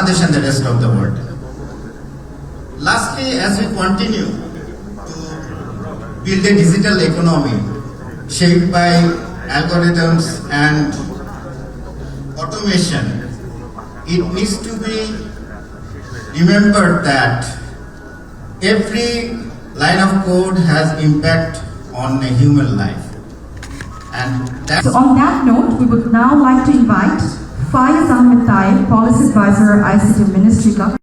Bangladesh and the rest of the world. Lastly, as we continue to build a digital economy shaped by algorithms and automation, it needs to be remembered that every line of code has impact on a human life. And so on that note, we would now like to invite Faiz Ahmed Taib, Policy Advisor, ICT Ministry, Government.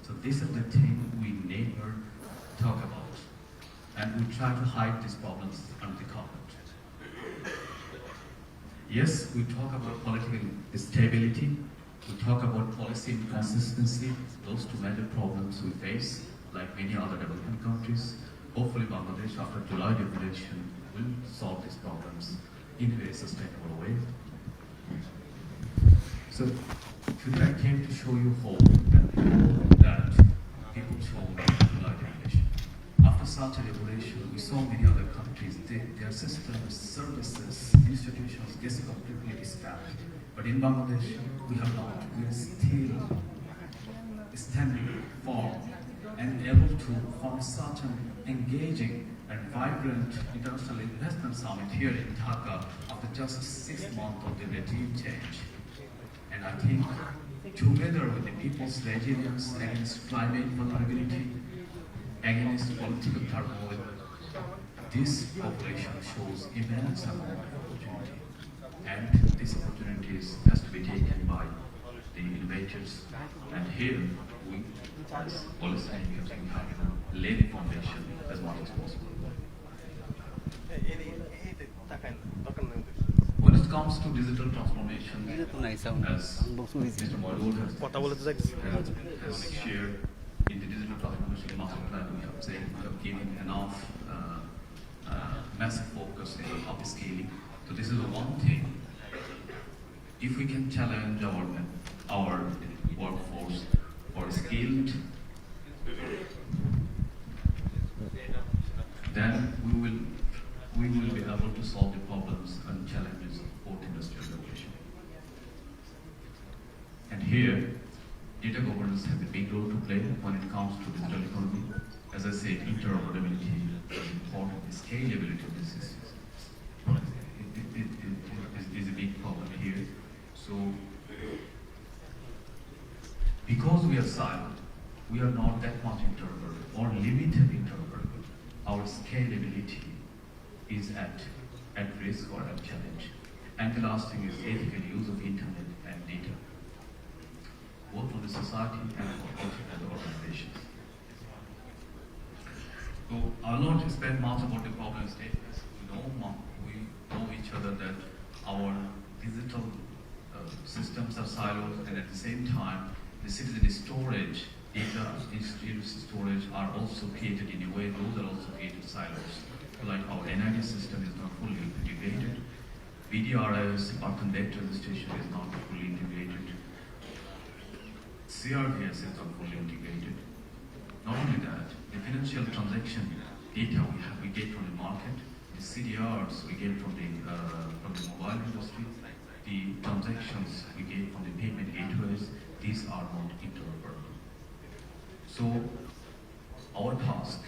So this is the thing we never talk about, and we try to hide these problems under the carpet. Yes, we talk about political instability, we talk about policy inconsistency, those two major problems we face, like many other developing countries. Hopefully Bangladesh, after July devolution, will solve these problems in a very sustainable way. So today I came to show you hope that people show July devolution. After such a revolution, we saw many other countries, their systems, services, institutions get completely disbanded. But in Bangladesh, we have not. We are still standing firm and able to form such an engaging and vibrant international investment summit here in Dhaka after just 6 months of the regime change. And I think together with the people's resilience against climate vulnerability, against political turmoil, this population shows immense amount of opportunity. And these opportunities has to be taken by the innovators. And here we, as policymakers, we have to lay the foundation as much as possible. When it comes to digital transformation, as Mr. Marul has shared in the digital transformation master plan, we have given enough massive focus on upscaling. So this is the one thing. If we can challenge our workforce for skilled, then we will be able to solve the problems and challenges of fourth industrial revolution. And here, data governance has a big role to play when it comes to digital economy. As I said, interoperability is important, the scalability of the systems is a big problem here. So, because we are silent, we are not that much interoperable or limited interoperable. Our scalability is at risk or at challenge. And the last thing is ethical use of internet and data, both for the society and for the organizations. So I will not spend much about the problem statements. We know each other that our digital systems are siloed, and at the same time, the citizen storage, data institute storage are also created in a way, those are also created silos. Like our NID system is not fully integrated. BDRS, Barton Data Registration, is not fully integrated. CRDS is not fully integrated. Not only that, the financial transaction data we get from the market, the CDRs we get from the mobile industry, the transactions we get from the payment gateways, these are not interoperable. So our task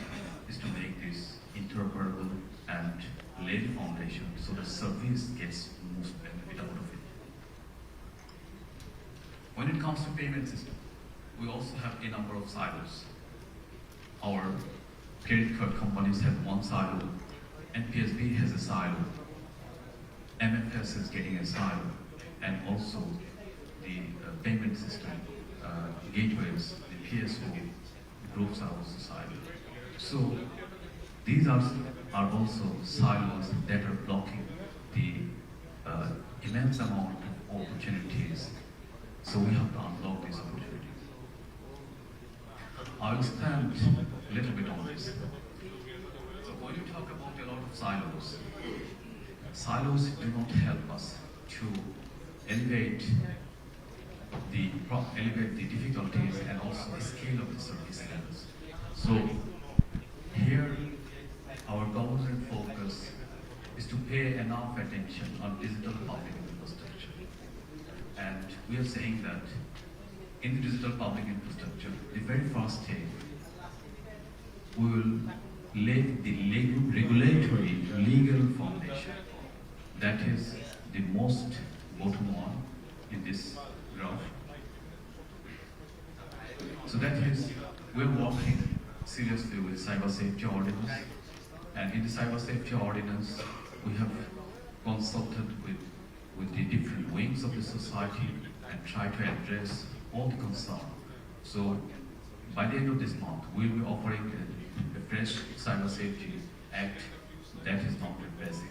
is to make this interoperable and lay the foundation so the service gets most benefit out of it. When it comes to payment system, we also have a number of silos. Our credit card companies have one silo, NPSB has a silo, MFS is getting a silo, and also the payment system gateways, the PSO groups are also siloed. So these are also silos that are blocking the immense amount of opportunities. So we have to unlock these opportunities. I will spend a little bit on this. So when you talk about a lot of silos do not help us to elevate the difficulties and also the scale of the service levels. So here our government focus is to pay enough attention on digital public infrastructure. And we are saying that in the digital public infrastructure, the very first step, we will lay the regulatory legal foundation. That is the most bottom one in this graph. So that is, we're working seriously with cyber safety ordinance, and in the cyber safety ordinance, we have consulted with the different wings of the society and try to address all the concerns. So by the end of this month, we'll be offering a fresh cyber safety act that is not repressive.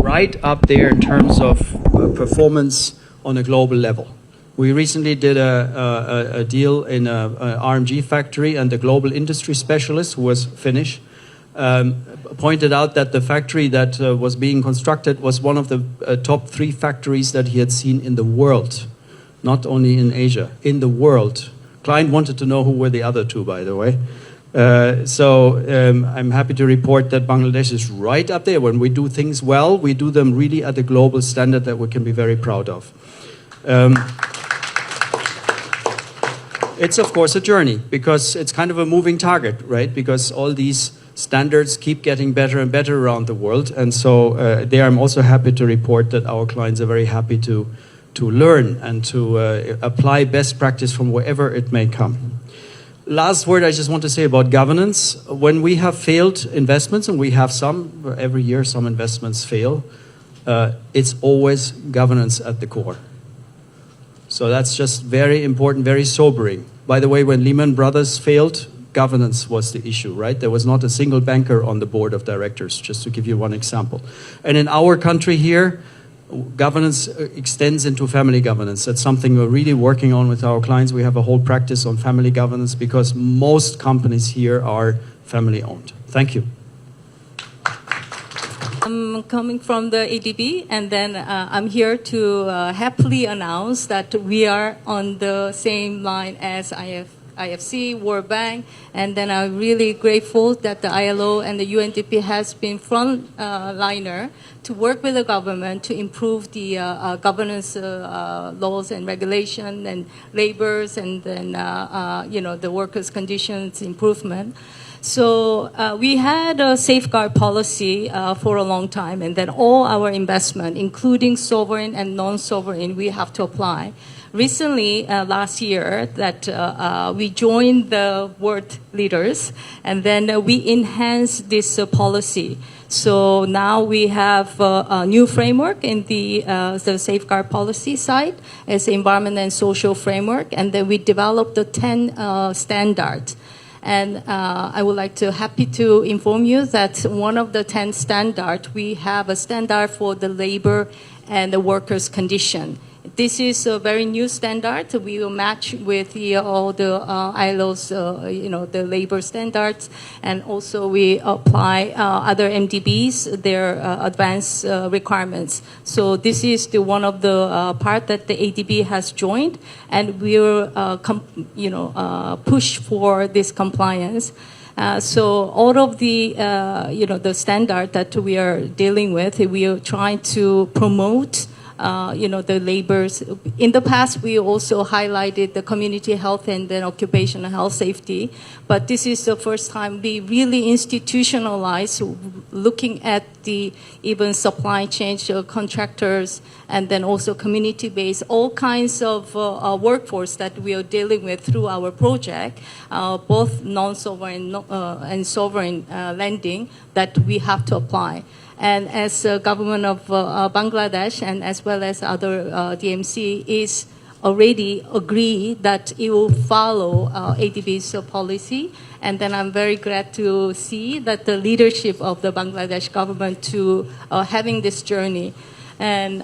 right up there in terms of performance on a global level. We recently did a deal in an RMG factory, and the global industry specialist, who was Finnish, pointed out that the factory that was being constructed was one of the top 3 factories that he had seen in the world, not only in Asia, in the world. Client wanted to know who were the other 2, by the way. I'm happy to report that Bangladesh is right up there. When we do things well, we do them really at a global standard that we can be very proud of. It's of course a journey, because it's kind of a moving target, right? Because all these standards keep getting better and better around the world. And so there I'm also happy to report that our clients are very happy to learn and to apply best practice from wherever it may come. Last word I just want to say about governance. When we have failed investments, and we have some, every year some investments fail, it's always governance at the core. So that's just very important, very sobering. By the way, when Lehman Brothers failed, governance was the issue, right? There was not a single banker on the board of directors, just to give you one example. And in our country here, governance extends into family governance. That's something we're really working on with our clients. We have a whole practice on family governance, because most companies here are family owned. Thank you. I'm coming from the ADB, and then I'm here to happily announce that we are on the same line as IFC, World Bank, and then I'm really grateful that the ILO and the UNDP has been frontliner to work with the government to improve the governance laws and regulation and labors, and then the workers' conditions improvement. So we had a safeguard policy for a long time, and then all our investment, including sovereign and non-sovereign, we have to apply. Recently, last year, that we joined the world leaders, and then we enhanced this policy. So now we have a new framework in the safeguard policy side as environment and social framework, and then we developed the 10 standards. And I would like to happy to inform you that one of the 10 standards, we have a standard for the labor and the workers' condition. This is a very new standard. We will match with all the ILO's, the labor standards, and also we apply other MDBs, their advanced requirements. So this is the one of the part that the ADB has joined, and we will, push for this compliance. So all of the, the standard that we are dealing with, we are trying to promote the labors. In the past, we also highlighted the community health and then occupational health safety. But this is the first time we really institutionalize, looking at the even supply chain contractors, and then also community-based, all kinds of workforce that we are dealing with through our project, both non-sovereign and sovereign lending that we have to apply. And as government of Bangladesh, and as well as other DMC, is already agreed that it will follow ADB's policy. And then I'm very glad to see that the leadership of the Bangladesh government to having this journey. And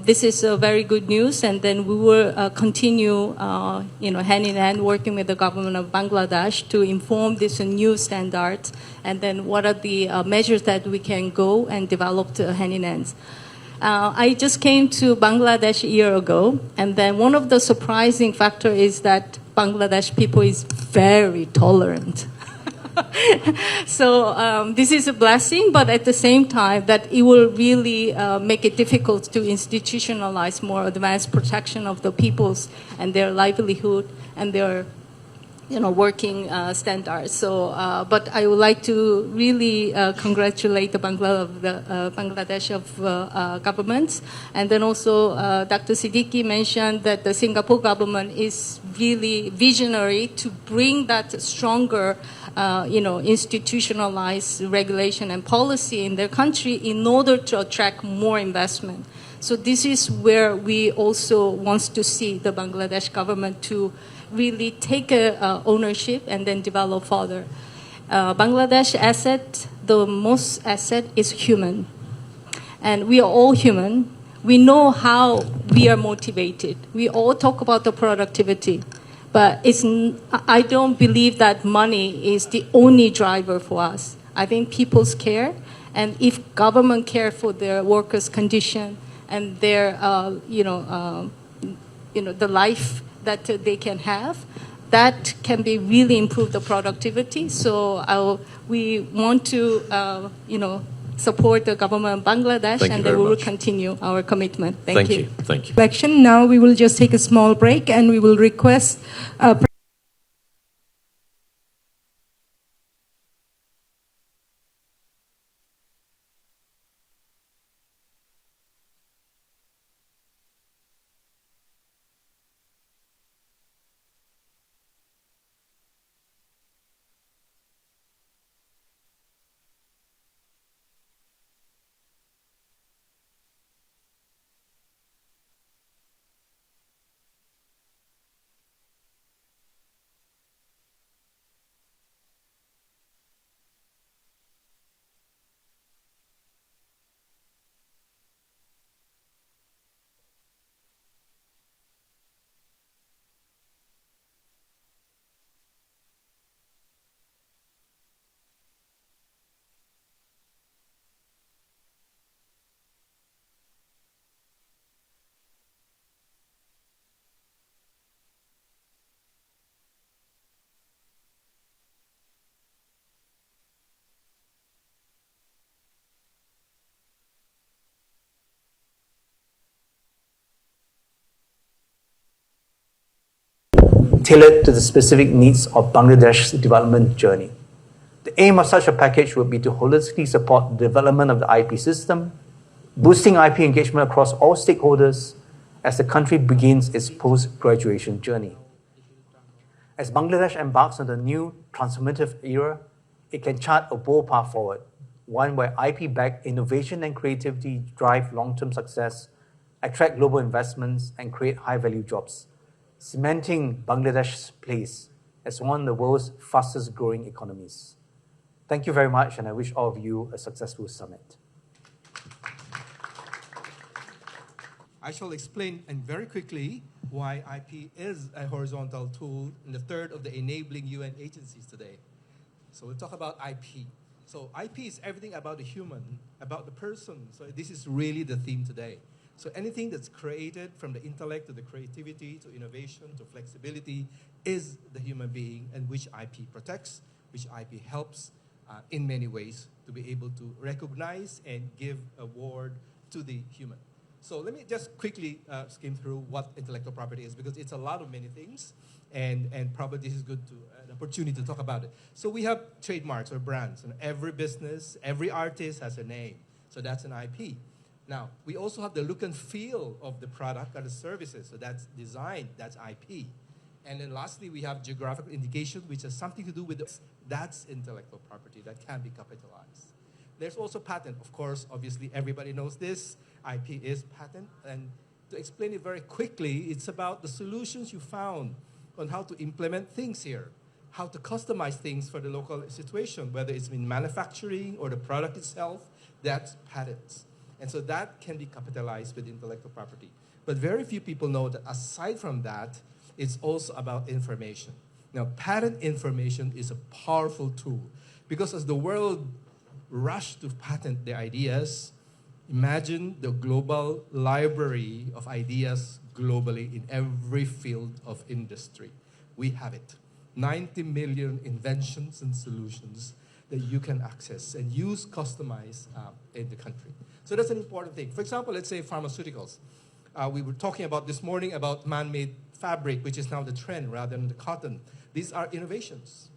this is very good news. And then we will continue, hand in hand, working with the government of Bangladesh to inform this new standards. And then what are the measures that we can go and develop to hand in hand. I just came to Bangladesh a year ago, and then one of the surprising factor is that Bangladesh people is very tolerant. So this is a blessing, but at the same time that it will really make it difficult to institutionalize more advanced protection of the peoples and their livelihood and their working standards. So, but I would like to really congratulate the Bangladesh of governments. And then also Dr. Siddiqui mentioned that the Singapore government is really visionary to bring that stronger institutionalized regulation and policy in their country in order to attract more investment. So this is where we also want to see the Bangladesh government to really take ownership and then develop further. Bangladesh asset, the most asset is human. And we are all human. We know how we are motivated. We all talk about the productivity. But I don't believe that money is the only driver for us. I think people's care, and if government care for their workers' condition and their, the life that they can have, that can be really improve the productivity. So we want to, support the government of Bangladesh, Thank you and very we will much. continue our commitment. Thank you. Thank you. Election. Now we will just take a small break and we will request tailored to the specific needs of Bangladesh's development journey. The aim of such a package would be to holistically support the development of the IP system, boosting IP engagement across all stakeholders as the country begins its post-graduation journey. As Bangladesh embarks on the new transformative era, it can chart a bold path forward, one where IP-backed innovation and creativity drive long-term success, attract global investments, and create high-value jobs, cementing Bangladesh's place as one of the world's fastest-growing economies. Thank you very much, and I wish all of you a successful summit. I shall explain and very quickly why IP is a horizontal tool in the third of the enabling UN agencies today. So we'll talk about IP. So IP is everything about the human, about the person. So this is really the theme today. So anything that's created, from the intellect to the creativity to innovation to flexibility, is the human being, and which IP protects, which IP helps in many ways to be able to recognize and give award to the human. So let me just quickly skim through what intellectual property is, because it's a lot of many things, and probably this is good to an opportunity to talk about it. So we have trademarks or brands, and every business, every artist has a name. So that's an IP. Now, we also have the look and feel of the product or the services. So that's design, that's IP. And then lastly, we have geographical indication, which has something to do with this. That's intellectual property that can be capitalized. There's also patent. Of course, obviously, everybody knows this. IP is patent. And to explain it very quickly, it's about the solutions you found on how to implement things here, how to customize things for the local situation, whether it's in manufacturing or the product itself. That's patents. And so that can be capitalized with intellectual property. But very few people know that aside from that, it's also about information. Now, patent information is a powerful tool, because as the world rushed to patent their ideas, imagine the global library of ideas globally in every field of industry. We have it. 90 million inventions and solutions that you can access and use, customize in the country. So that's an important thing. For example, let's say pharmaceuticals. We were talking about this morning about man-made fabric, which is now the trend rather than the cotton. These are innovations.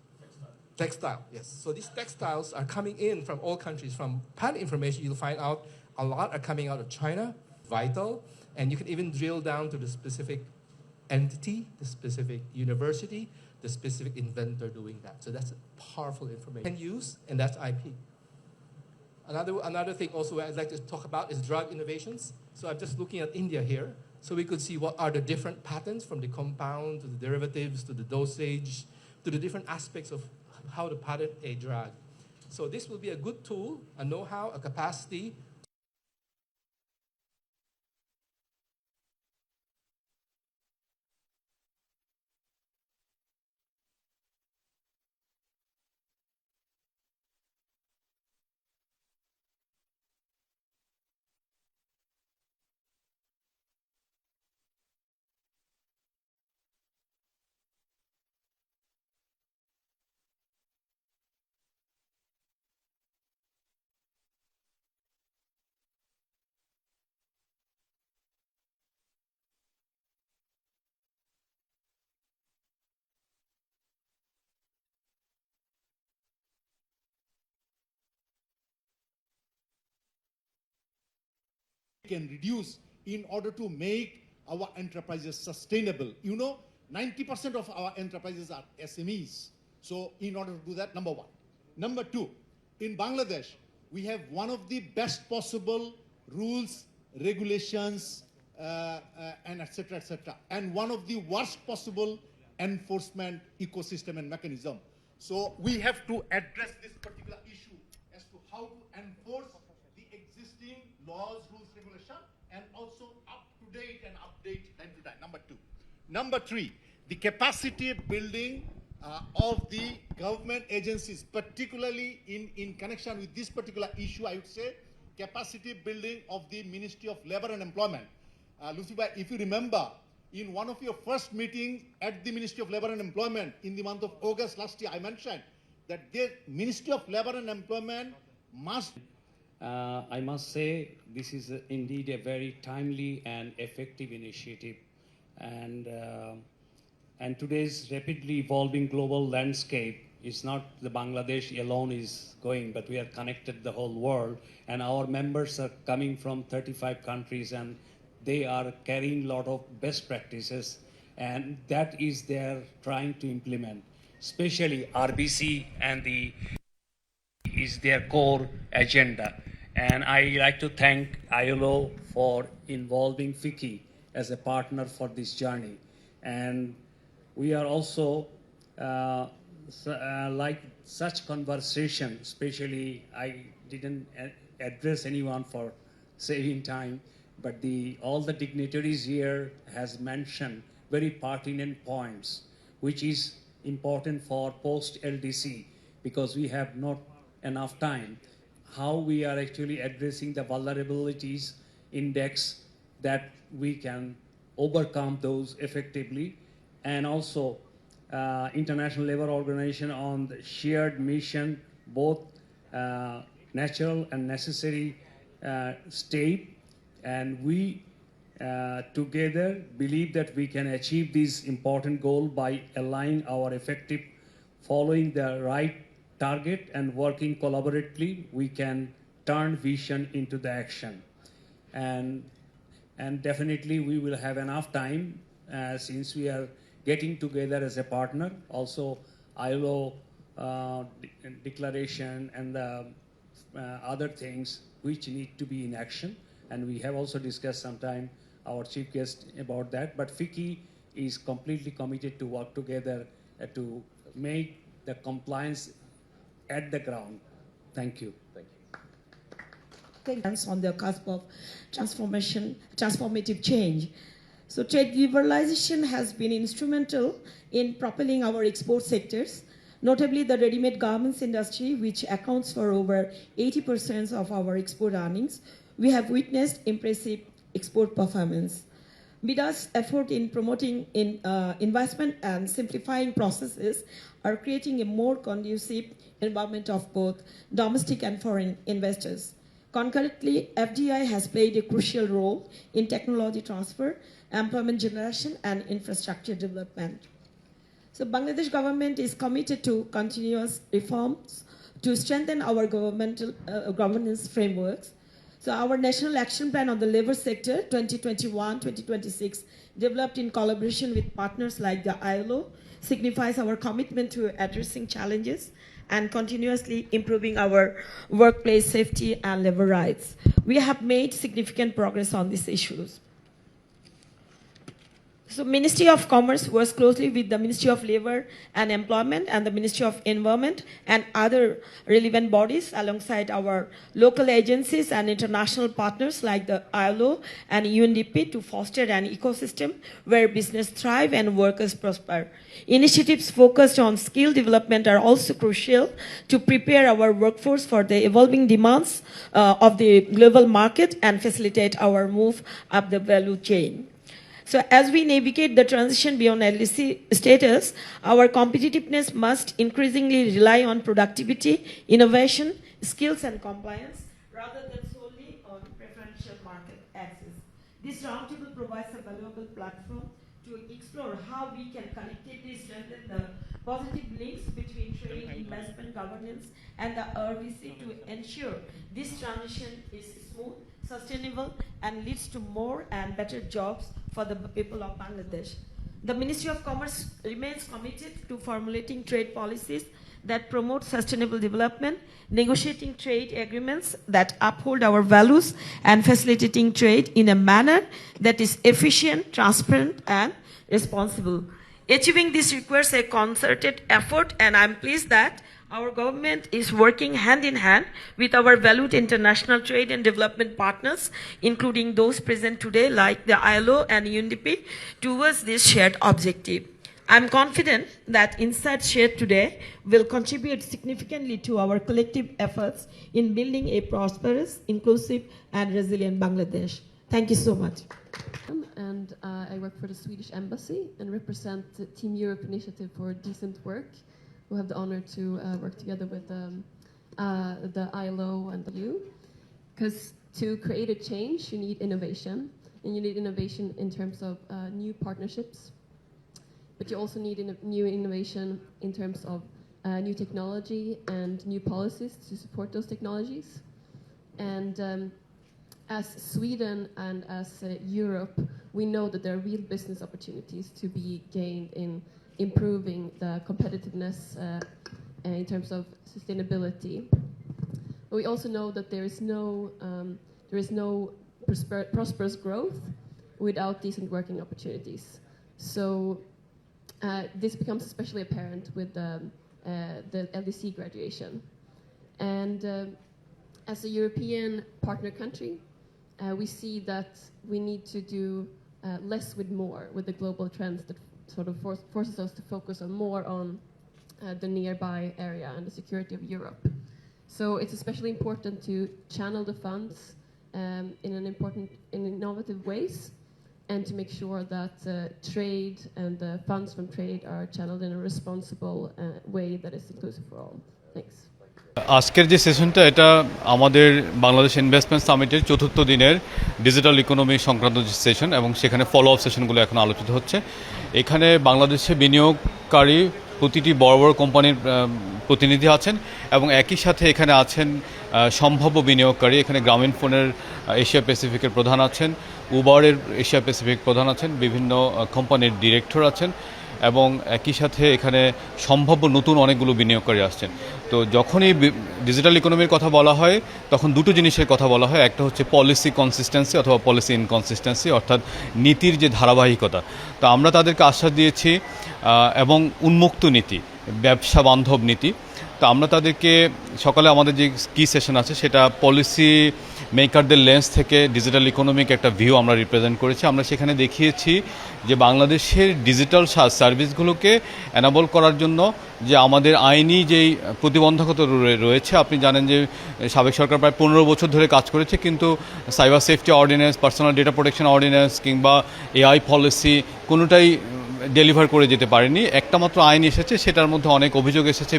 Textile, yes. So these textiles are coming in from all countries. From patent information, you'll find out a lot are coming out of China, vital, and you can even drill down to the specific entity, the specific university, the specific inventor doing that. So that's powerful information. Can use, and that's IP. Another thing also I'd like to talk about is drug innovations. So I'm just looking at India here. So we could see what are the different patents, from the compound to the derivatives to the dosage to the different aspects of how to patent a drug. So this will be a good tool, a know-how, a capacity can reduce in order to make our enterprises sustainable. 90% of our enterprises are SMEs. So in order to do that, number one. Number two, in Bangladesh, we have one of the best possible rules, regulations, and etc., etc., and one of the worst possible enforcement ecosystem and mechanism. So we have to address this particular issue as to how to enforce the existing laws, rules, regulation, and also up to date and update time to time. Number two. Number three, the capacity building of the government agencies, particularly in connection with this particular issue, I would say capacity building of the Ministry of Labor and Employment. Luciba, if you remember, in one of your first meetings at the Ministry of Labor and Employment in the month of August last year, I mentioned that the Ministry of Labor and Employment must... I must say this is indeed a very timely and effective initiative. And today's rapidly evolving global landscape is not the Bangladesh alone is going, but we are connected the whole world. And our members are coming from 35 countries, and they are carrying a lot of best practices, and that is they're trying to implement. Especially RBC and is their core agenda. And I like to thank ILO for involving FICCI as a partner for this journey. And we are also like such conversation, especially I didn't address anyone for saving time, but all the dignitaries here has mentioned very pertinent points, which is important for post-LDC, because we have not enough time, how we are actually addressing the vulnerabilities index that we can overcome those effectively, and also International Labour Organization on the shared mission, both natural and necessary state, and we together believe that we can achieve this important goal by aligning our effective, following the right target and working collaboratively. We can turn vision into the action, and definitely we will have enough time since we are getting together as a partner. Also ILO declaration and the other things which need to be in action, and we have also discussed sometime our chief guest about that. But FICCI is completely committed to work together to make the compliance at the ground. Thank you. Thank you. On the cusp of transformative change. So trade liberalization has been instrumental in propelling our export sectors, notably the ready-made garments industry, which accounts for over 80% of our export earnings. We have witnessed impressive export performance. BIDA's effort in promoting investment and simplifying processes are creating a more conducive environment of both domestic and foreign investors. Concurrently, FDI has played a crucial role in technology transfer, employment generation, and infrastructure development. So Bangladesh government is committed to continuous reforms to strengthen our governance frameworks. So our National Action Plan on the Labour Sector 2021-2026, developed in collaboration with partners like the ILO, signifies our commitment to addressing challenges and continuously improving our workplace safety and labor rights. We have made significant progress on these issues. So Ministry of Commerce works closely with the Ministry of Labor and Employment and the Ministry of Environment and other relevant bodies alongside our local agencies and international partners like the ILO and UNDP to foster an ecosystem where business thrive and workers prosper. Initiatives focused on skill development are also crucial to prepare our workforce for the evolving demands of the global market and facilitate our move up the value chain. So as we navigate the transition beyond LDC status, our competitiveness must increasingly rely on productivity, innovation, skills, and compliance, rather than solely on preferential market access. This roundtable provides a valuable platform to explore how we can collectively strengthen the positive links between trade, investment, governance, and the RBC to ensure this transition is smooth, sustainable, and leads to more and better jobs for the people of Bangladesh. The Ministry of Commerce remains committed to formulating trade policies that promote sustainable development, negotiating trade agreements that uphold our values, and facilitating trade in a manner that is efficient, transparent, and responsible. Achieving this requires a concerted effort, and I'm pleased that our government is working hand in hand with our valued international trade and development partners, including those present today like the ILO and UNDP, towards this shared objective. I'm confident that insights shared today will contribute significantly to our collective efforts in building a prosperous, inclusive, and resilient Bangladesh. Thank you so much. And I work for the Swedish Embassy and represent the Team Europe Initiative for Decent Work, who have the honor to work together with the ILO and the EU. Because to create a change, you need innovation, and you need innovation in terms of new partnerships, but you also need new innovation in terms of new technology and new policies to support those technologies. And as Sweden and as Europe, we know that there are real business opportunities to be gained in improving the competitiveness in terms of sustainability. But we also know that there is no prosperous growth without decent working opportunities. So this becomes especially apparent with the LDC graduation. And as a European partner country, we see that we need to do less with more with the global trends that sort of forces us to focus more on the nearby area and the security of Europe. So it's especially important to channel the funds in innovative ways, and to make sure that trade and the funds from trade are channeled in a responsible way that is inclusive for all. Thanks. আজকের যে সেশনটা এটা আমাদের Bangladesh investment সামিটের চতুর্থ দিনের digital economy সংক্রান্ত যে session, এবং সেখানে ফলো আপ সেশনগুলো এখন আলোচিত হচ্ছে। এখানে বাংলাদেশে বিনিয়োগকারী প্রতিটি বড় বড় কোম্পানির প্রতিনিধি আছেন, এবং একই সাথে এখানে আছেন সম্ভাব্য বিনিয়োগকারী। এখানে গ্রামীণ ফোনের এশিয়া প্যাসিফিকের প্রধান আছেন, উবারের এশিয়া প্যাসিফিক প্রধান আছেন, বিভিন্ন কোম্পানির ডিরেক্টর আছেন, এবং একই সাথে এখানে সম্ভাব্য নতুন অনেকগুলো বিনিয়োগকারী আসছেন। তো যখনই ডিজিটাল ইকোনমির কথা বলা হয় তখন দুটো জিনিসের কথা বলা হয়। একটা হচ্ছে পলিসি কনসিস্টেন্সি অথবা পলিসি ইনকনসিস্টেন্সি, অর্থাৎ নীতির যে ধারাবাহিকতা। তো আমরা তাদেরকে আশ্বাস দিয়েছি, এবং উন্মুক্ত নীতি, ব্যবসা বান্ধব নীতি। তো আমরা তাদেরকে সকালে আমাদের যে কি সেশন আছে সেটা পলিসি মেকারদের লেন্স থেকে ডিজিটাল ইকোনমিক একটা ভিউ আমরা রিপ্রেজেন্ট করেছি। আমরা সেখানে দেখিয়েছি যে বাংলাদেশের ডিজিটাল সার্ভিসগুলোকে এনাবল করার জন্য যে আমাদের আইনি যেই প্রতিবন্ধকতা রয়েছে। আপনি জানেন যে সাবেক সরকার প্রায় 15 বছর ধরে কাজ করেছে, কিন্তু cyber safety ordinance, personal data protection ordinance কিংবা এআই পলিসি কোনোটাই ডেলিভার করে যেতে পারেনি। একটা মাত্র আইন এসেছে, সেটার মধ্যে অনেক অভিযোগ এসেছে,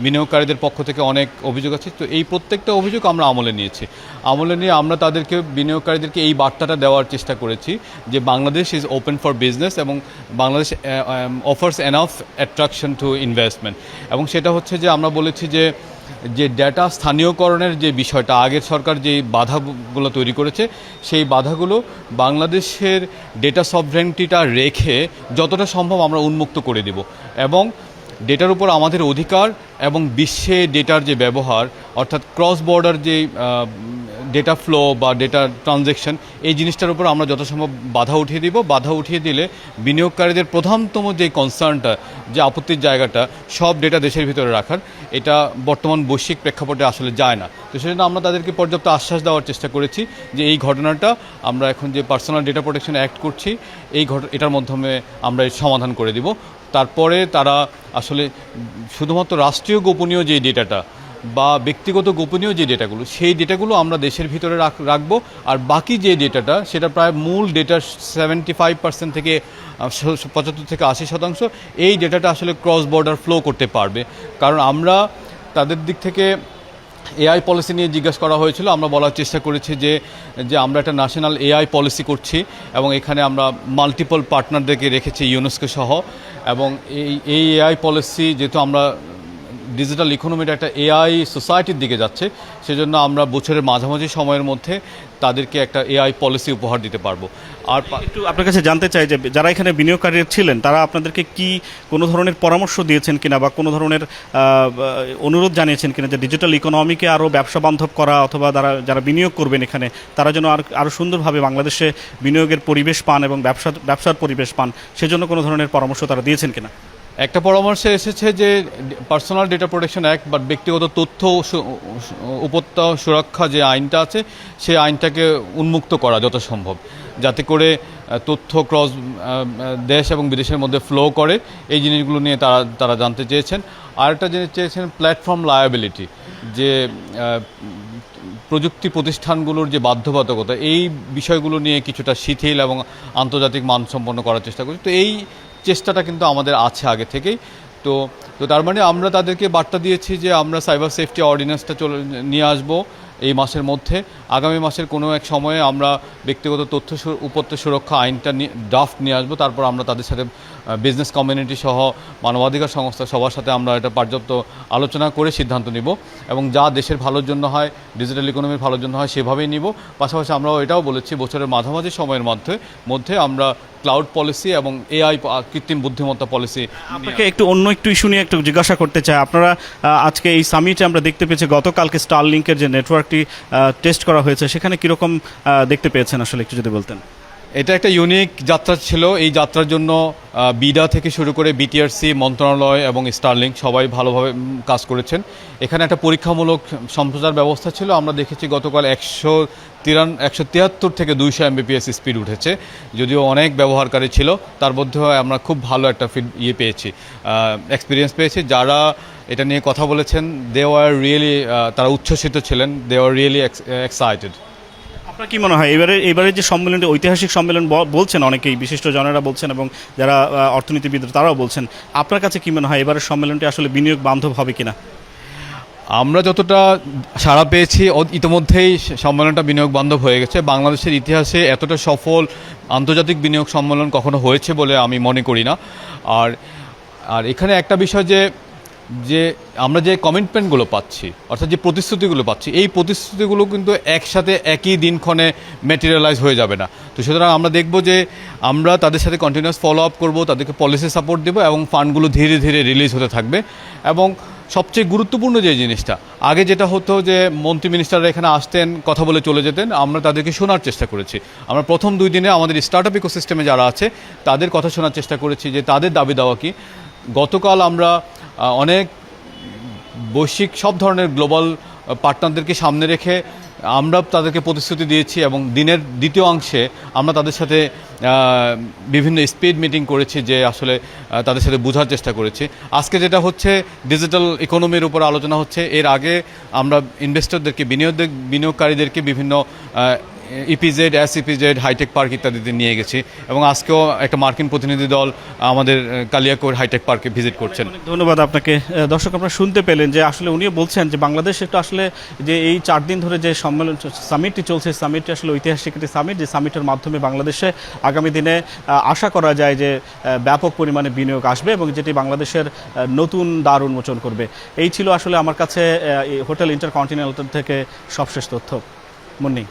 বিনিয়োগকারীদের পক্ষ থেকে অনেক অভিযোগ আছে। তো এই প্রত্যেকটা অভিযোগ আমরা আমলে নিয়েছি। আমলে নিয়ে আমরা তাদেরকে, বিনিয়োগকারীদেরকে এই বার্তাটা দেওয়ার চেষ্টা করেছি যে Bangladesh is open for business, এবং Bangladesh offers enough attraction to investment. এবং সেটা হচ্ছে যে আমরা বলেছি যে ডেটা স্থানীয়করণের যে বিষয়টা, আগের সরকার যে বাধাগুলো তৈরি করেছে, সেই বাধাগুলো বাংলাদেশের ডেটা সভরেন্টিটা রেখে যতটা সম্ভব আমরা উন্মুক্ত করে দেব, এবং ডেটার উপর আমাদের অধিকার এবং বিশ্বে ডেটার যে ব্যবহার, অর্থাৎ ক্রস বর্ডার যে ডেটা ফ্লো বা ডেটা ট্রানজ্যাকশন, এই জিনিসটার উপর আমরা যথাসম্ভব বাধা উঠিয়ে দিব। বাধা উঠিয়ে দিলে বিনিয়োগকারীদের প্রধানতম যে কনসার্নটা, যে আপত্তির জায়গাটা, সব ডেটা দেশের ভিতরে রাখার, এটা বর্তমান বৈশ্বিক প্রেক্ষাপটে আসলে যায় না। তো সেজন্য আমরা তাদেরকে পর্যাপ্ত আশ্বাস দেওয়ার চেষ্টা করেছি যে এই ঘটনাটা আমরা এখন যে পার্সোনাল ডেটা প্রোটেকশন অ্যাক্ট করছি, এটার মাধ্যমে আমরা এর সমাধান করে দিব। তারপরে তারা আসলে শুধুমাত্র রাষ্ট্রীয় গোপনীয় যে ডেটাটা বা ব্যক্তিগত গোপনীয় যে ডেটাগুলো, সেই ডেটাগুলো আমরা দেশের ভিতরে রাখবো, আর বাকি যে ডেটাটা সেটা প্রায় মূল ডেটার 75% থেকে 75 থেকে 80% এই ডেটাটা আসলে ক্রস বর্ডার ফ্লো করতে পারবে। কারণ আমরা তাদের দিক থেকে এআই পলিসি নিয়ে জিজ্ঞাসা করা হয়েছিল, আমরা বলার চেষ্টা করেছি যে আমরা একটা ন্যাশনাল এআই পলিসি করছি, এবং এখানে আমরা মাল্টিপল পার্টনারদেরকে রেখেছি ইউনেস্কো সহ। এবং এই এআই পলিসি যেহেতু আমরা ডিজিটাল ইকোনমিটা একটা এআই সোসাইটির দিকে যাচ্ছে, সেজন্য আমরা বছরের মাঝামাঝি সময়ের মধ্যে তাদেরকে একটা এআই পলিসি উপহার দিতে পারবো। আর একটু আপনার কাছে জানতে চাই যে যারা এখানে বিনিয়োগকারী ছিলেন তারা আপনাদেরকে কি কোনো ধরনের পরামর্শ দিয়েছেন কিনা বা কোনো ধরনের অনুরোধ জানিয়েছেন কিনা যে ডিজিটাল ইকোনমিকে আরও ব্যবসা বান্ধব করা, অথবা যারা বিনিয়োগ করবেন এখানে তারা যেন আরও সুন্দরভাবে বাংলাদেশে বিনিয়োগের পরিবেশ পান এবং ব্যবসার পরিবেশ পান, সেজন্য কোনো ধরনের পরামর্শ তারা দিয়েছেন কিনা? একটা পরামর্শ এসেছে যে পার্সোনাল ডেটা প্রোটেকশন অ্যাক্ট বা ব্যক্তিগত তথ্য উপত্যকা সুরক্ষা যে আইনটা আছে সেই আইনটাকে উন্মুক্ত করা যত সম্ভব, যাতে করে তথ্য ক্রস দেশ এবং বিদেশের মধ্যে ফ্লো করে, এই জিনিসগুলো নিয়ে তারা জানতে চেয়েছেন। আরেকটা জিনিস চেয়েছেন প্ল্যাটফর্ম লায়াবিলিটি, যে প্রযুক্তি প্রতিষ্ঠানগুলোর যে বাধ্যবাধকতা, এই বিষয়গুলো নিয়ে কিছুটা শিথিল এবং আন্তর্জাতিক মানসম্পন্ন করার চেষ্টা করছি। তো এই চেষ্টাটা কিন্তু আমাদের আছে আগে থেকেই। তো তার মানে আমরা তাদেরকে বার্তা দিয়েছি যে আমরা সাইবার সেফটি অর্ডিন্যান্সটা নিয়ে আসবো এই মাসের মধ্যে। আগামী মাসের কোনো এক সময়ে আমরা ব্যক্তিগত তথ্য উপত্য সুরক্ষা আইনটা ড্রাফট নিয়ে আসবো। তারপর আমরা তাদের সাথে বিজনেস কমিউনিটি সহ মানবাধিকার সংস্থা সবার সাথে আমরা এটা পর্যাপ্ত আলোচনা করে সিদ্ধান্ত নিব, এবং যা দেশের ভালোর জন্য হয়, ডিজিটাল ইকোনমির ভালোর জন্য হয়, সেভাবেই নিব। পাশাপাশি আমরাও এটাও বলেছি বছরের মাঝামাঝি সময়ের মধ্যে আমরা ক্লাউড পলিসি এবং এআই কৃত্রিম বুদ্ধিমত্তা পলিসি। আপনাকে অন্য একটু ইস্যু নিয়ে একটু জিজ্ঞাসা করতে চাই। আপনারা আজকে এই সামিটে আমরা দেখতে পেয়েছি গতকালকে স্টারলিংকের যে নেটওয়ার্কটি টেস্ট করা হয়েছে, সেখানে কীরকম দেখতে পেয়েছেন আসলে একটু যদি বলতেন? এটা একটা ইউনিক যাত্রা ছিল। এই যাত্রার জন্য বিডা থেকে শুরু করে বিটিআরসি, মন্ত্রণালয় এবং স্টারলিংক সবাই ভালোভাবে কাজ করেছেন। এখানে একটা পরীক্ষামূলক সম্প্রচার ব্যবস্থা ছিল। আমরা দেখেছি গতকাল 173 থেকে 200 Mbps স্পিড উঠেছে, যদিও অনেক ব্যবহারকারী ছিল, তার মধ্যেও আমরা খুব ভালো একটা এক্সপিরিয়েন্স পেয়েছি। যারা এটা নিয়ে কথা বলেছেন তারা উচ্ছ্বসিত ছিলেন, দে আর রিয়েলি এক্সাইটেড। আপনার কি মনে হয় এবারে যে সম্মেলনটি ঐতিহাসিক সম্মেলন বলছেন অনেকেই, বিশিষ্ট জনেরা বলছেন এবং যারা অর্থনীতিবিদ তারাও বলছেন, আপনার কাছে কি মনে হয় এবারের সম্মেলনটি আসলে বিনিয়োগ বান্ধব হবে কিনা? আমরা যতটা সাড়া পেয়েছি ইতিমধ্যেই সম্মেলনটা বিনিয়োগ বান্ধব হয়ে গেছে। বাংলাদেশের ইতিহাসে এতটা সফল আন্তর্জাতিক বিনিয়োগ সম্মেলন কখনো হয়েছে বলে আমি মনে করি না। আর এখানে একটা বিষয় যে আমরা যে কমিটমেন্টগুলো পাচ্ছি, অর্থাৎ যে প্রতিশ্রুতিগুলো পাচ্ছি, এই প্রতিশ্রুতিগুলো কিন্তু একসাথে একই দিনক্ষণে ম্যাটেরিয়ালাইজ হয়ে যাবে না। তো সুতরাং আমরা দেখব যে আমরা তাদের সাথে কন্টিনিউয়াস ফলো আপ করবো, তাদেরকে পলিসি সাপোর্ট দেবো এবং ফান্ডগুলো ধীরে ধীরে রিলিজ হতে থাকবে। এবং সবচেয়ে গুরুত্বপূর্ণ যে জিনিসটা, আগে যেটা হতো যে মন্ত্রী মিনিস্টাররা এখানে আসতেন, কথা বলে চলে যেতেন, আমরা তাদেরকে শোনার চেষ্টা করেছি। আমরা প্রথম 2 দিনে আমাদের স্টার্টআপ ইকোসিস্টেমে যারা আছে তাদের কথা শোনার চেষ্টা করেছি যে তাদের দাবি দেওয়া কী। গতকাল আমরা অনেক বৈশ্বিক সব ধরনের গ্লোবাল পার্টনারদেরকে সামনে রেখে আমরা তাদেরকে প্রতিশ্রুতি দিয়েছি, এবং দিনের দ্বিতীয় অংশে আমরা তাদের সাথে বিভিন্ন স্পিড মিটিং করেছি, যে আসলে তাদের সাথে বোঝার চেষ্টা করেছি। আজকে যেটা হচ্ছে ডিজিটাল ইকোনমির উপর আলোচনা হচ্ছে। এর আগে আমরা ইনভেস্টরদেরকে, বিনিয়োগকারীদেরকে বিভিন্ন ইপিজেড, এসইপিজেড, হাইটেক পার্ক ইত্যাদিতে নিয়ে গেছি, এবং আজকেও একটা মার্কিন প্রতিনিধি দল আমাদের কালিয়াকৈর হাইটেক পার্কে ভিজিট করছেন। ধন্যবাদ আপনাকে। দর্শক, আপনারা শুনতে পেলেন যে আসলে উনিও বলছেন যে বাংলাদেশ একটু আসলে যে এই 4 দিন ধরে যে সামিটটি চলছে, সামিটটি আসলে ঐতিহাসিক একটি সামিট, যে সামিটের মাধ্যমে বাংলাদেশে আগামী দিনে আশা করা যায় যে ব্যাপক পরিমাণে বিনিয়োগ আসবে এবং যেটি বাংলাদেশের নতুন দ্বার উন্মোচন করবে। এই ছিল আসলে আমার কাছে হোটেল ইন্টারকন্টিনেন্টাল থেকে সবশেষ তথ্য। মুন্নি।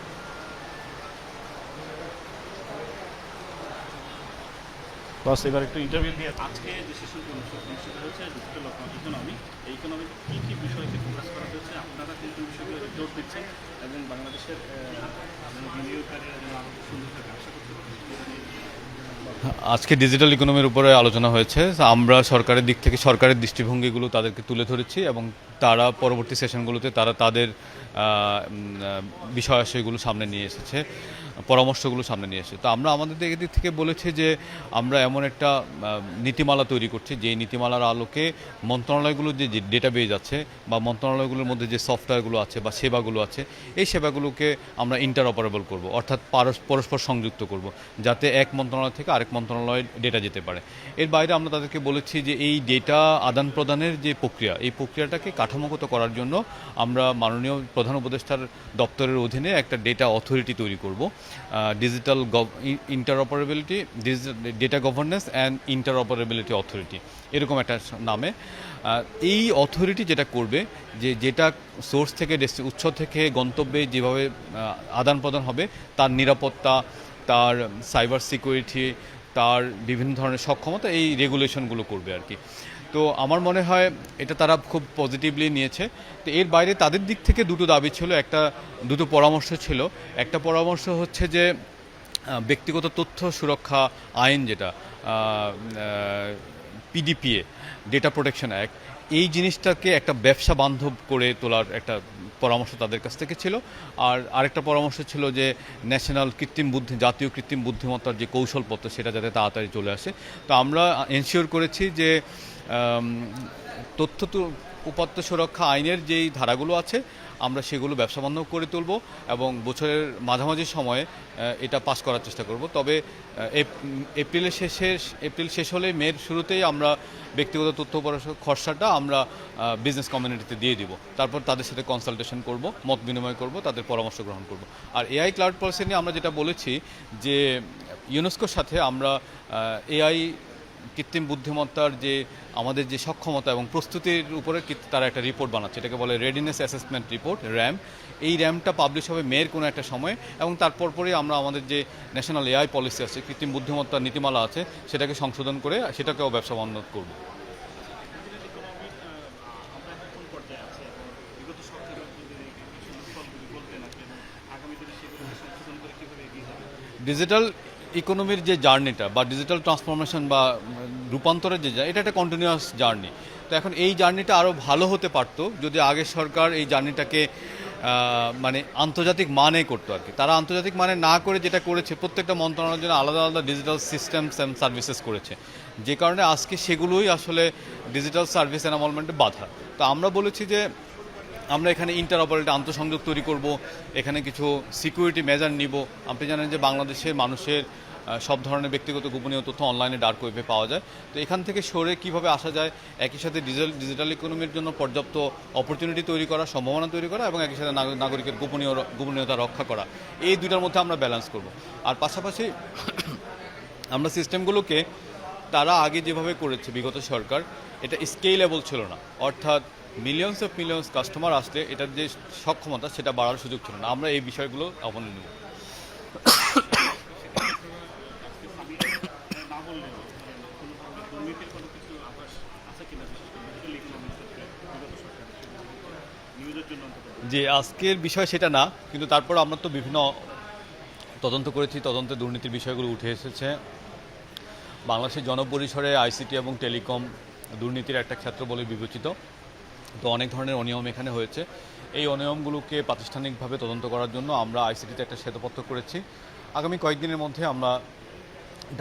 বস, এবার একটু ইন্টারভিউ দিয়ে আজকে যে সেশনটি অনুষ্ঠিত হয়েছে ডিজিটাল অর্থনীতির জন্য আমি এই ইকোনমিক কী বিষয়কে ফোকাস করা হয়েছে, আপনারা কিন্তু বিষয়গুলো জোর দিচ্ছেন এবং বাংলাদেশের বিনিয়োগকারীরা যেন আরও সুন্দরভাবে ব্যবসা করতে পারে। আজকে ডিজিটাল ইকোনমির উপরে আলোচনা হয়েছে। আমরা সরকারের দিক থেকে সরকারের দৃষ্টিভঙ্গিগুলো তাদেরকে তুলে ধরেছি, এবং তারা পরবর্তী সেশনগুলোতে তাদের বিষয়াশয়গুলো সামনে নিয়ে এসেছে, পরামর্শগুলো সামনে নিয়ে এসেছে। তো আমরা আমাদের দিক থেকে বলেছি যে আমরা এমন একটা নীতিমালা তৈরি করছি, যে নীতিমালার আলোকে মন্ত্রণালয়গুলোর যে ডেটাবেজ আছে বা মন্ত্রণালয়গুলোর মধ্যে যে সফটওয়্যারগুলো আছে বা সেবাগুলো আছে, এই সেবাগুলোকে আমরা ইন্টারঅপারেবল করব, অর্থাৎ পরস্পর সংযুক্ত করব, যাতে এক মন্ত্রণালয় থেকে আরেক মন্ত্রণালয়ে ডেটা যেতে পারে। এর বাইরে আমরা তাদেরকে বলেছি যে এই ডেটা আদান প্রদানের যে প্রক্রিয়া, এই প্রক্রিয়াটাকে কাঠামোগত করার জন্য আমরা মাননীয় প্রধান উপদেষ্টার দপ্তরের অধীনে একটা ডেটা অথরিটি তৈরি করব, digital interoperability, data governance and interoperability authority, এরকম একটা নামে। এই অথরিটি যেটা করবে যে যেটা সোর্স থেকে উৎস থেকে গন্তব্যে যেভাবে আদান প্রদান হবে তার নিরাপত্তা, তার সাইবার সিকিউরিটি, তার বিভিন্ন ধরনের সক্ষমতা, এই রেগুলেশনগুলো করবে আর কি। তো আমার মনে হয় এটা তারা খুব পজিটিভলি নিয়েছে। তো এর বাইরে তাদের দিক থেকে দুটো দাবি ছিল, দুটো পরামর্শ ছিল। একটা পরামর্শ হচ্ছে যে ব্যক্তিগত তথ্য সুরক্ষা আইন, যেটা পিডিপিএ, ডেটা প্রোটেকশন অ্যাক্ট, এই জিনিসটাকে একটা ব্যবসা বান্ধব করে তোলার একটা পরামর্শ তাদের কাছ থেকে ছিল। আর আরেকটা পরামর্শ ছিল যে জাতীয় কৃত্রিম বুদ্ধিমত্তার যে কৌশলপত্র, সেটা যাতে তাড়াতাড়ি চলে আসে। তো আমরা এনশিওর করেছি যে তথ্য উপাত্ত সুরক্ষা আইনের যেই ধারাগুলো আছে আমরা সেগুলো ব্যবসা বান্ধব করে তুলব এবং বছরের মাঝামাঝি সময়ে এটা পাস করার চেষ্টা করব। তবে এপ্রিল শেষ হলে মের শুরুতেই আমরা ব্যক্তিগত তথ্য খসড়াটা আমরা বিজনেস কমিউনিটিতে দিয়ে দিব। তারপর তাদের সাথে কনসালটেশন করব, মত বিনিময় করব, তাদের পরামর্শ গ্রহণ করব। আর এআই ক্লাউড পলিসি নিয়ে আমরা যেটা বলেছি যে ইউনেস্কোর সাথে আমরা এআই কৃত্রিম বুদ্ধিমত্তার যে আমাদের যে সক্ষমতা এবং প্রস্তুতির উপরে তারা একটা রিপোর্ট বানাচ্ছে, এটাকে বলে রেডিনেস অ্যাসেসমেন্ট রিপোর্ট, র্যাম। এই র্যামটা পাবলিশ হবে মের কোনো একটা সময় এবং তারপর পরে আমরা আমাদের যে ন্যাশনাল এআই পলিসি আছে, কৃত্রিম বুদ্ধিমত্তার নীতিমালা আছে, সেটাকে সংশোধন করে সেটাকেও ব্যবসা বান্ধব করব। ডিজিটাল ইকোনমির যে জার্নিটা বা ডিজিটাল ট্রান্সফরমেশন বা রূপান্তরের যে এটা একটা কন্টিনিউয়াস জার্নি। তো এখন এই জার্নিটা আরও ভালো হতে পারতো যদি আগের সরকার এই জার্নিটাকে মানে আন্তর্জাতিক মানে করতো আর কি। তারা আন্তর্জাতিক মানে না করে যেটা করেছে, প্রত্যেকটা মন্ত্রণালয়ের জন্য আলাদা আলাদা ডিজিটাল সিস্টেমস অ্যান্ড সার্ভিসেস করেছে, যে কারণে আজকে সেগুলোই আসলে ডিজিটাল সার্ভিস এনামলমেন্টে বাধা। তো আমরা বলেছি যে আমরা এখানে ইন্টারঅপারেটর আন্তঃসংযোগ তৈরি করব, এখানে কিছু সিকিউরিটি মেজার নিব। আপনি জানেন যে বাংলাদেশের মানুষের সব ধরনের ব্যক্তিগত গোপনীয় তথ্য অনলাইনে ডার্ক ওয়েবে পাওয়া যায়। তো এখান থেকে সরে কিভাবে আসা যায়, একই সাথে ডিজিটাল ইকোনমির জন্য পর্যাপ্ত অপরচুনিটি তৈরি করা, সম্ভাবনা তৈরি করা এবং একই সাথে নাগরিকের গোপনীয়তা রক্ষা করা, এই দুটার মধ্যে আমরা ব্যালেন্স করব। আর পাশাপাশি আমরা সিস্টেমগুলোকে তারা আগে যেভাবে করেছে বিগত সরকার, এটা স্কেলেবল ছিল না, অর্থাৎ মিলিয়ন্স অফ মিলিয়ন্স কাস্টমার আসলে এটার যে সক্ষমতা সেটা বাড়ার সুযোগ ছিল না। আমরা এই বিষয়গুলো অবলম্বন নেব। যে আজকের বিষয় সেটা না, কিন্তু তারপর আমরা তো বিভিন্ন তদন্ত করেছি, তদন্তে দুর্নীতির বিষয়গুলো উঠে এসেছে। বাংলাদেশের জনপরিসরে আইসিটি এবং টেলিকম দুর্নীতির একটা ক্ষেত্র বলে বিবেচিত। তো অনেক ধরনের অনিয়ম এখানে হয়েছে। এই অনিয়মগুলোকে প্রাতিষ্ঠানিকভাবে তদন্ত করার জন্য আমরা আইসিটিতে একটা শ্বেতপত্র করেছি। আগামী কয়েকদিনের মধ্যে আমরা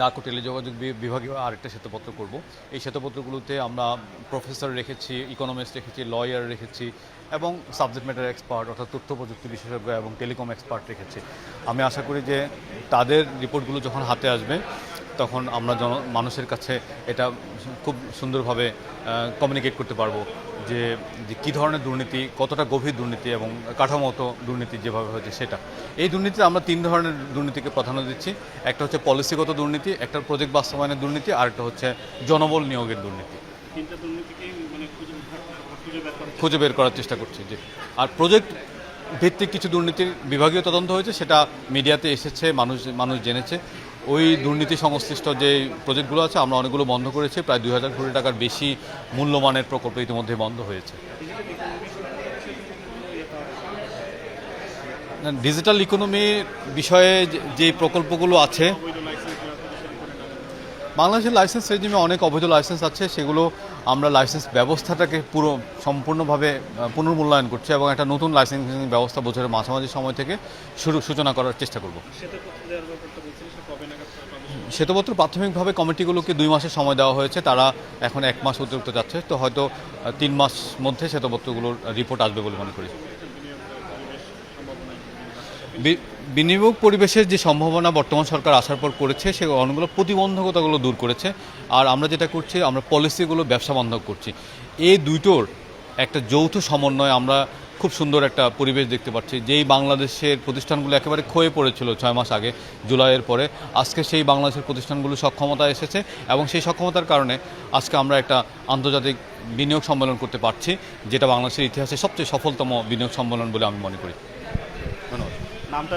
ডাক ও টেলিযোগাযোগ বিভাগে আরেকটা শ্বেতপত্র করব। এই শ্বেতপত্রগুলোতে আমরা প্রফেসর রেখেছি, ইকোনমিস্ট রেখেছি, লয়ার রেখেছি এবং সাবজেক্ট ম্যাটার এক্সপার্ট অর্থাৎ তথ্য প্রযুক্তি বিশেষজ্ঞ এবং টেলিকম এক্সপার্ট রেখেছি। আমি আশা করি যে তাদের রিপোর্টগুলো যখন হাতে আসবে তখন আমরা মানুষের কাছে এটা খুব সুন্দরভাবে কমিউনিকেট করতে পারবো যে কী ধরনের দুর্নীতি, কতটা গভীর দুর্নীতি এবং কাঠামোগত দুর্নীতি যেভাবে হয়েছে সেটা। এই দুর্নীতিতে আমরা 3 ধরনের দুর্নীতিকে প্রাধান্য দিচ্ছি। একটা হচ্ছে পলিসিগত দুর্নীতি, একটা প্রজেক্ট বাস্তবায়নের দুর্নীতি, আর একটা হচ্ছে জনবল নিয়োগের দুর্নীতি। খুঁজে বের করার চেষ্টা করছি যে। আর প্রজেক্ট ভিত্তিক কিছু দুর্নীতির বিভাগীয় তদন্ত হয়েছে, সেটা মিডিয়াতে এসেছে, মানুষ জেনেছে। ওই দুর্নীতি সংশ্লিষ্ট যে প্রজেক্টগুলো আছে আমরা অনেকগুলো বন্ধ করেছি। প্রায় 2000 কোটি টাকার বেশি মূল্যমানের প্রকল্প ইতিমধ্যে বন্ধ হয়েছে। ডিজিটাল ইকোনমি বিষয়ে যে প্রকল্পগুলো আছে, বাংলাদেশের লাইসেন্স রেজিমে অনেক অবৈধ লাইসেন্স আছে, সেগুলো আমরা লাইসেন্স ব্যবস্থাটাকে সম্পূর্ণভাবে পুনর্মূল্যায়ন করছি এবং একটা নতুন লাইসেন্সিং ব্যবস্থা বছরের মাঝামাঝি সময় থেকে সূচনা করার চেষ্টা করব। শ্বেতপত্র প্রাথমিকভাবে কমিটিগুলোকে 2 মাসের সময় দেওয়া হয়েছে, তারা এখন 1 মাস অতিরিক্ত যাচ্ছে। তো হয়তো 3 মাস মধ্যে শ্বেতপত্রগুলোর রিপোর্ট আসবে বলে মনে করি। বিনিয়োগ পরিবেশের যে সম্ভাবনা বর্তমান সরকার আসার পর করেছে, সে অনেকগুলো প্রতিবন্ধকতাগুলো দূর করেছে। আর আমরা যেটা করছি, আমরা পলিসিগুলো ব্যবসা বান্ধব করছি। এই দুটোর একটা যৌথ সমন্বয়ে আমরা খুব সুন্দর একটা পরিবেশ দেখতে পাচ্ছি। যেই বাংলাদেশের প্রতিষ্ঠানগুলো একেবারে ক্ষয়ে পড়েছিল 6 মাস আগে জুলাইয়ের পরে, আজকে সেই বাংলাদেশের প্রতিষ্ঠানগুলো সক্ষমতা এসেছে এবং সেই সক্ষমতার কারণে আজকে আমরা একটা আন্তর্জাতিক বিনিয়োগ সম্মেলন করতে পারছি, যেটা বাংলাদেশের ইতিহাসে সবচেয়ে সফলতম বিনিয়োগ সম্মেলন বলে আমি মনে করি। ধন্যবাদ। নামটা